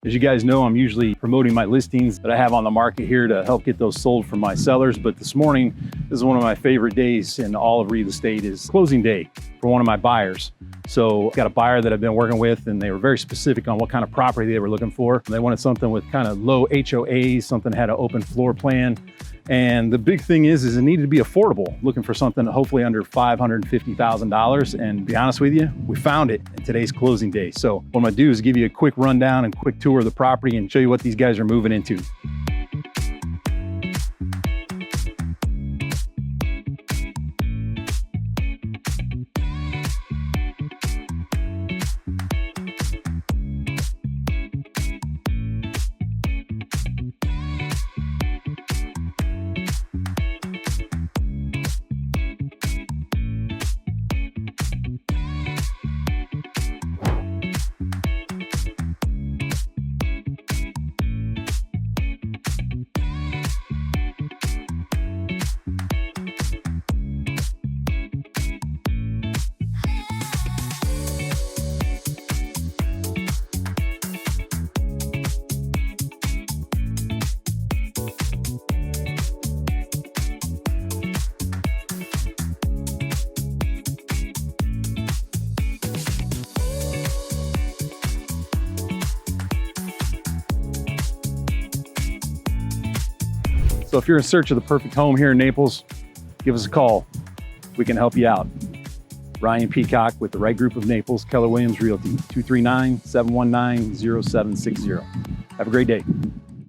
As you guys know, I'm usually promoting my listings that I have on the market here to help get those sold for my sellers. But this morning, this is one of my favorite days in all of real estate, is closing day for one of my buyers. So I've got a buyer that I've been working with, and they were very specific on what kind of property they were looking for. They wanted something with kind of low HOAs, something that had an open floor plan. And the big thing is it needed to be affordable, looking for something hopefully under $550,000. And to be honest with you, we found it in today's closing day. So what I'm gonna do is give you a quick rundown and quick tour of the property and show you what these guys are moving into. So if you're in search of the perfect home here in Naples, give us a call. We can help you out. Ryan Peacock with the right group of Naples, Keller Williams Realty, 239-719-0760. Have a great day.